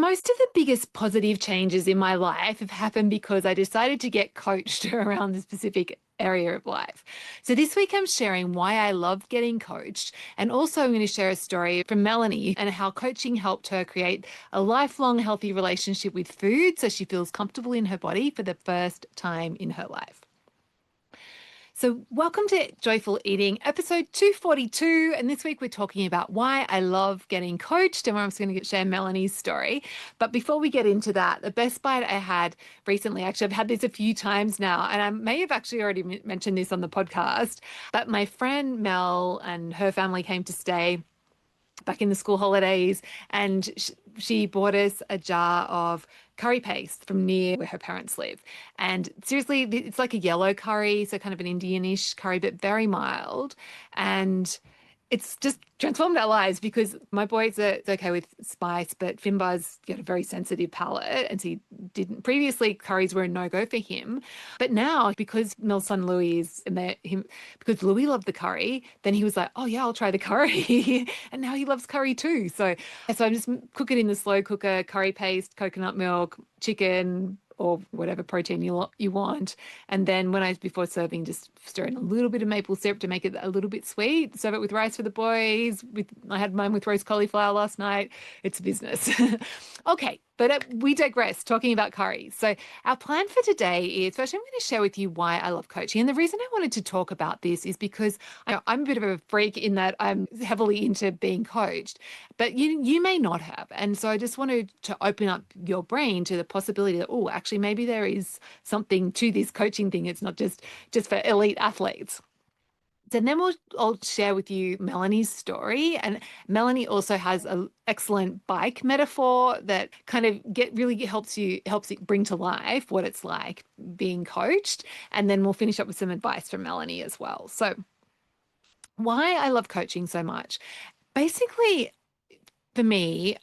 Most of the biggest positive changes in my life have happened because I decided to get coached around the specific area of life. So this week I'm sharing why I love getting coached, and also I'm going to share a story from Melanie and how coaching helped her create a lifelong healthy relationship with food so she feels comfortable in her body for the first time in her life. So, welcome to Joyful Eating, episode 242. And this week we're talking about why I love getting coached, and I'm just going to share Melanie's story. But before we get into that, the best bite I had recently, actually, I've had this a few times now, and I may have actually already mentioned this on the podcast, but my friend Mel and her family came to stay back in the school holidays, and she bought us a jar of curry paste from near where her parents live. And seriously, it's like a yellow curry, so kind of an Indian-ish curry, but very mild. And it's just transformed our lives because my boys are okay with spice, but Finbar's got a very sensitive palate. And so he didn't previously, curries were a no-go for him. But now, because Mel's son Louis is because Louis loved the curry, then he was like, oh yeah, I'll try the curry. And now he loves curry too. So I just cook it in the slow cooker, curry paste, coconut milk, chicken, or whatever protein you want. And then before serving, just stir in a little bit of maple syrup to make it a little bit sweet. Serve it with rice for the boys. I had mine with roast cauliflower last night. It's business. Okay, but we digress talking about curries. So our plan for today is, first I'm going to share with you why I love coaching. And the reason I wanted to talk about this is because I'm a bit of a freak in that I'm heavily into being coached, but you may not have. And so I just wanted to open up your brain to the possibility that, oh, actually, maybe there is something to this coaching thing. It's not just for elite athletes. So then I'll share with you Melanie's story. And Melanie also has an excellent bike metaphor that kind of really helps it bring to life what it's like being coached. And then we'll finish up with some advice from Melanie as well. So why I love coaching so much. Basically, for me,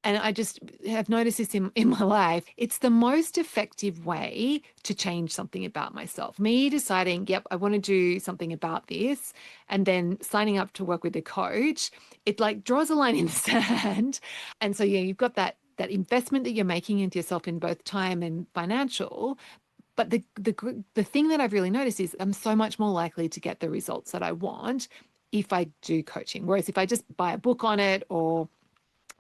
and I just have noticed this in my life, it's the most effective way to change something about myself. Me deciding, yep, I want to do something about this, and then signing up to work with a coach, it like draws a line in the sand. And so, yeah, you've got that investment that you're making into yourself in both time and financial. But the thing that I've really noticed is I'm so much more likely to get the results that I want if I do coaching. Whereas if I just buy a book on it or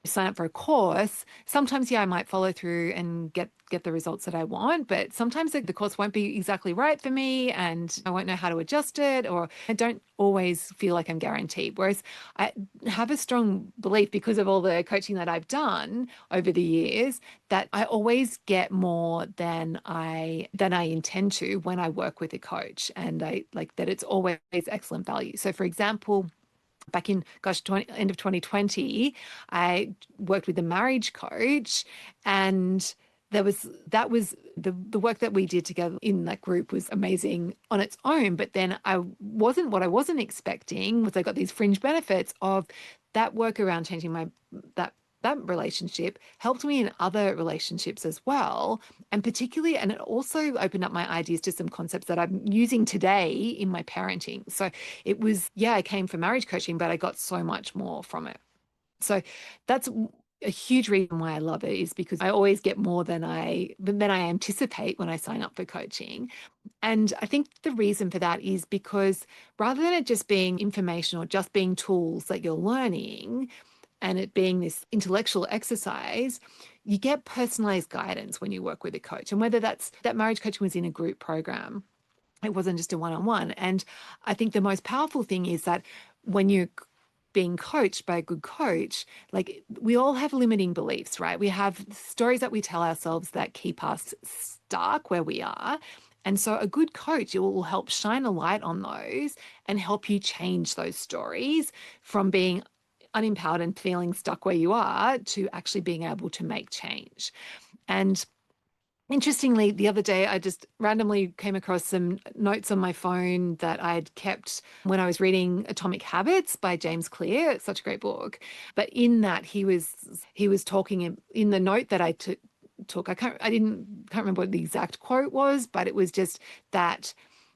sign up for a course, sometimes, yeah, I might follow through and get the results that I want, but sometimes the course won't be exactly right for me and I won't know how to adjust it, or I don't always feel like I'm guaranteed. Whereas I have a strong belief, because of all the coaching that I've done over the years, that I always get more than I intend to when I work with a coach, and I like that it's always excellent value. So for example, back in end of 2020, I worked with a marriage coach, and that was the work that we did together in that group was amazing on its own. But then what I wasn't expecting was I got these fringe benefits of that work around changing that relationship helped me in other relationships as well. And it also opened up my ideas to some concepts that I'm using today in my parenting. So it was, yeah, I came for marriage coaching, but I got so much more from it. So that's a huge reason why I love it, is because I always get more than I anticipate when I sign up for coaching. And I think the reason for that is because rather than it just being information or just being tools that you're learning, and it being this intellectual exercise, you get personalized guidance when you work with a coach. And whether that marriage coaching was in a group program, it wasn't just a one-on-one. And I think the most powerful thing is that when you're being coached by a good coach, like, we all have limiting beliefs, right? We have stories that we tell ourselves that keep us stuck where we are. And so a good coach will help shine a light on those and help you change those stories from being unempowered and feeling stuck where you are to actually being able to make change. And interestingly, the other day, I just randomly came across some notes on my phone that I'd kept when I was reading Atomic Habits by James Clear. It's such a great book. But in that, he was talking in the note that I took. I can't remember what the exact quote was, but it was just that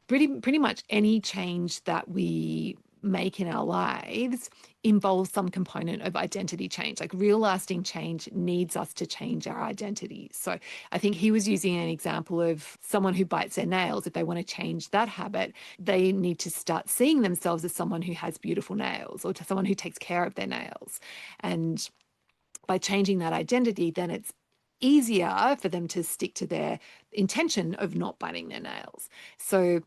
pretty much any change that we make in our lives involves some component of identity change. Like real lasting change needs us to change our identity. So I think he was using an example of someone who bites their nails. If they want to change that habit, they need to start seeing themselves as someone who has beautiful nails or to someone who takes care of their nails. And by changing that identity, then it's easier for them to stick to their intention of not biting their nails. So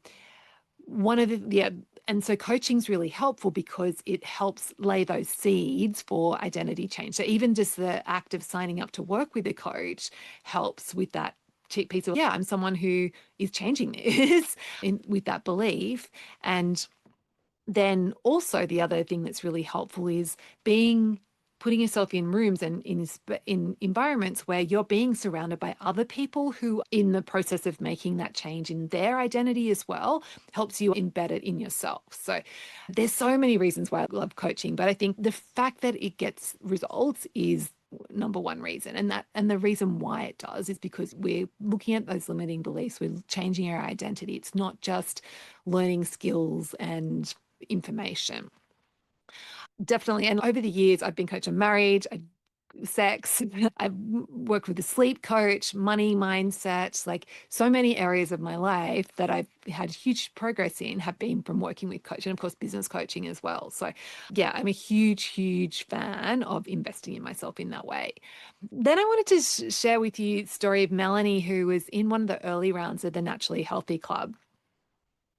one of the, yeah, and so coaching's really helpful because it helps lay those seeds for identity change. So even just the act of signing up to work with a coach helps with that piece of, yeah, I'm someone who is changing this with that belief. And then also the other thing that's really helpful is putting yourself in rooms and in environments where you're being surrounded by other people who in the process of making that change in their identity as well helps you embed it in yourself. So there's so many reasons why I love coaching, but I think the fact that it gets results is number one reason. And the reason why it does is because we're looking at those limiting beliefs, we're changing our identity. It's not just learning skills and information. Definitely. And over the years, I've been coaching marriage, sex. I've worked with a sleep coach, money mindset, like so many areas of my life that I've had huge progress in have been from working with coaching, and of course, business coaching as well. So yeah, I'm a huge, huge fan of investing in myself in that way. Then I wanted to share with you the story of Melanie, who was in one of the early rounds of the Naturally Healthy Club.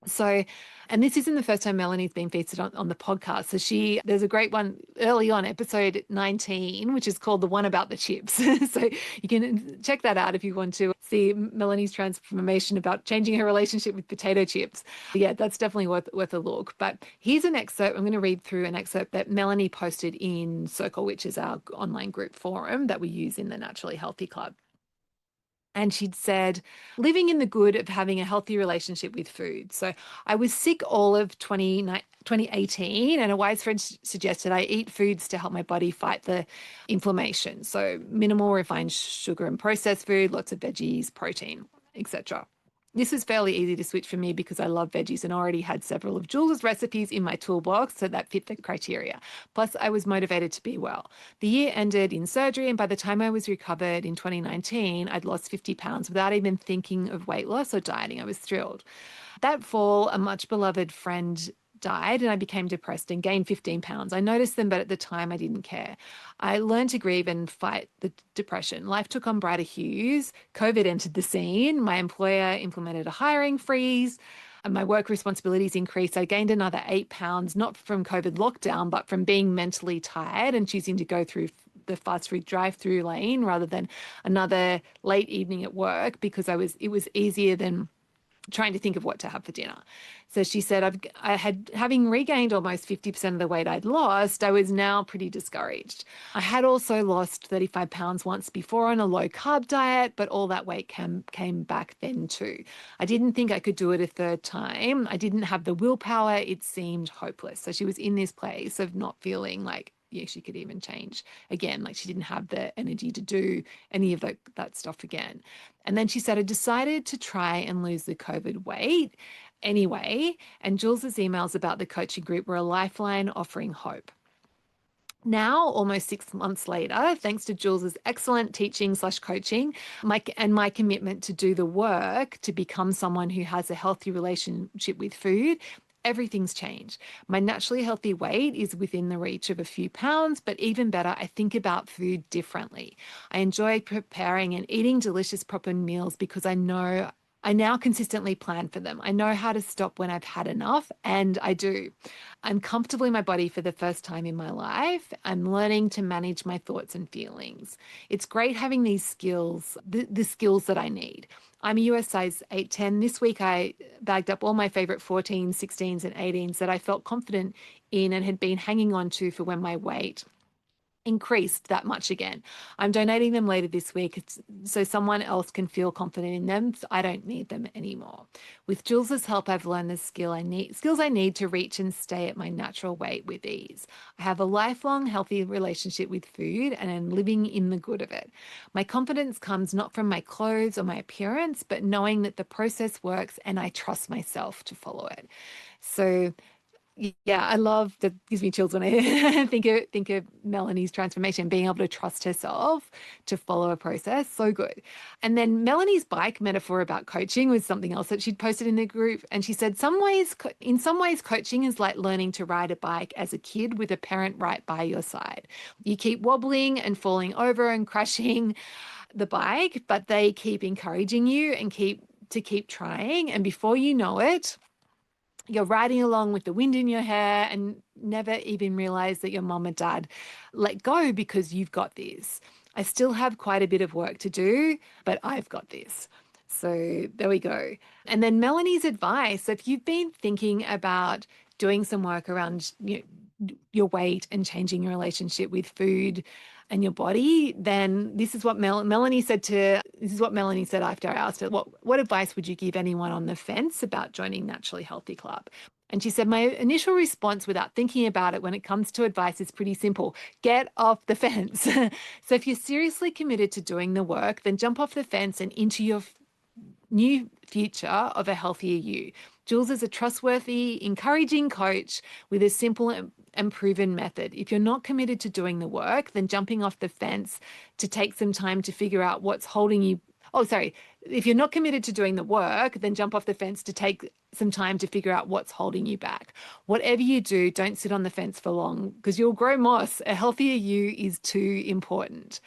So, and this isn't the first time Melanie's been featured on the podcast. So there's a great one early on, episode 19, which is called The One About the Chips. So you can check that out if you want to see Melanie's transformation about changing her relationship with potato chips. Yeah, that's definitely worth a look. But here's an excerpt. I'm going to read through an excerpt that Melanie posted in Circle, which is our online group forum that we use in the Naturally Healthy Club. And she'd said, living in the good of having a healthy relationship with food. So I was sick all of 2018, and a wise friend suggested I eat foods to help my body fight the inflammation. So minimal refined sugar and processed food, lots of veggies, protein, etc. This was fairly easy to switch for me because I love veggies and already had several of Jules's recipes in my toolbox, so that fit the criteria. Plus, I was motivated to be well. The year ended in surgery, and by the time I was recovered in 2019, I'd lost 50 pounds without even thinking of weight loss or dieting. I was thrilled. That fall, a much beloved friend died and I became depressed and gained 15 pounds. I noticed them, but at the time I didn't care. I learned to grieve and fight the depression. Life took on brighter hues. COVID entered the scene. My employer implemented a hiring freeze. And my work responsibilities increased. I gained another 8 pounds, not from COVID lockdown, but from being mentally tired and choosing to go through the fast food drive-through lane rather than another late evening at work because it was easier than trying to think of what to have for dinner. So she said, having regained almost 50% of the weight I'd lost, I was now pretty discouraged. I had also lost 35 pounds once before on a low carb diet, but all that weight came back then too. I didn't think I could do it a third time. I didn't have the willpower. It seemed hopeless. So she was in this place of not feeling like, yeah, she could even change again. Like she didn't have the energy to do any of that stuff again. And then she said, I decided to try and lose the COVID weight anyway. And Jules's emails about the coaching group were a lifeline offering hope. Now, almost 6 months later, thanks to Jules's excellent teaching/coaching, my commitment to do the work to become someone who has a healthy relationship with food, everything's changed. My naturally healthy weight is within the reach of a few pounds, but even better, I think about food differently. I enjoy preparing and eating delicious proper meals because I know I now consistently plan for them. I know how to stop when I've had enough, and I do. I'm comfortable in my body for the first time in my life. I'm learning to manage my thoughts and feelings. It's great having these skills, the skills that I need. I'm a US size 8'10". This week I bagged up all my favorite 14s, 16s, and 18s that I felt confident in and had been hanging on to for when my weight increased that much again. I'm donating them later this week so someone else can feel confident in them. So I don't need them anymore. With Jules's help, I've learned the skills I need to reach and stay at my natural weight with ease. I have a lifelong healthy relationship with food and am living in the good of it. My confidence comes not from my clothes or my appearance, but knowing that the process works and I trust myself to follow it. So Yeah, I love that, gives me chills when I think of Melanie's transformation, being able to trust herself to follow a process. So good. And then Melanie's bike metaphor about coaching was something else that she'd posted in the group. And she said, in some ways, coaching is like learning to ride a bike as a kid with a parent right by your side. You keep wobbling and falling over and crashing the bike, but they keep encouraging you and keep trying. And before you know it, you're riding along with the wind in your hair and never even realize that your mom and dad let go because you've got this. I still have quite a bit of work to do, but I've got this. So there we go. And then Melanie's advice. So if you've been thinking about doing some work around your weight and changing your relationship with food and your body, then this is what Melanie said after I asked her, what advice would you give anyone on the fence about joining Naturally Healthy Club? And she said, my initial response without thinking about it when it comes to advice is pretty simple. Get off the fence. So if you're seriously committed to doing the work, then jump off the fence and into your new future of a healthier you. Jules is a trustworthy, encouraging coach with a simple and proven method. If you're not committed to doing the work, then jumping off the fence to take some time to figure out what's holding you. Oh, sorry. If you're not committed to doing the work, then jump off the fence to take some time to figure out what's holding you back. Whatever you do, don't sit on the fence for long because you'll grow moss. A healthier you is too important.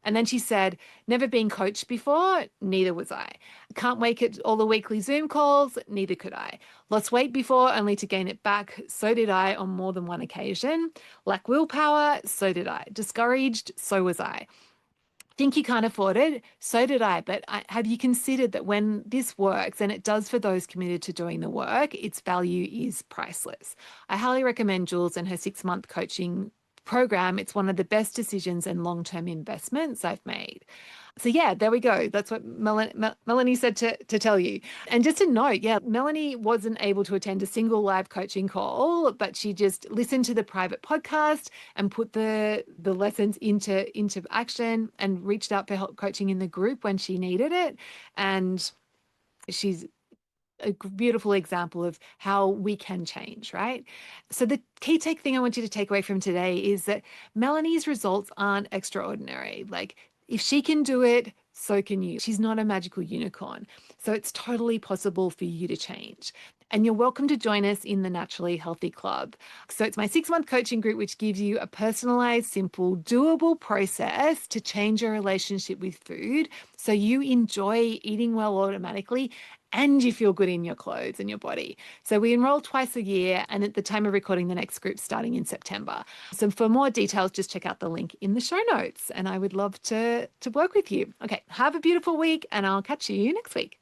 And then she said, never been coached before, neither was I. Can't make it all the weekly Zoom calls, neither could I. Lost weight before, only to gain it back, so did I on more than one occasion. Lack willpower, so did I. Discouraged, so was I. Think you can't afford it, so did I. But have you considered that when this works, and it does for those committed to doing the work, its value is priceless. I highly recommend Jules and her 6-month coaching program. It's one of the best decisions and long-term investments I've made. So yeah, there we go. That's what Melanie said to tell you. And just a note, yeah, Melanie wasn't able to attend a single live coaching call, but she just listened to the private podcast and put the lessons into action and reached out for help coaching in the group when she needed it. And she's a beautiful example of how we can change, right? So the key thing I want you to take away from today is that Melanie's results aren't extraordinary. Like if she can do it, so can you. She's not a magical unicorn. So it's totally possible for you to change. And you're welcome to join us in the Naturally Healthy Club. So it's my 6-month coaching group, which gives you a personalized, simple, doable process to change your relationship with food so you enjoy eating well automatically and you feel good in your clothes and your body. So we enroll twice a year, and at the time of recording, the next group's starting in September. So for more details, just check out the link in the show notes, and I would love to work with you. Okay, have a beautiful week, and I'll catch you next week.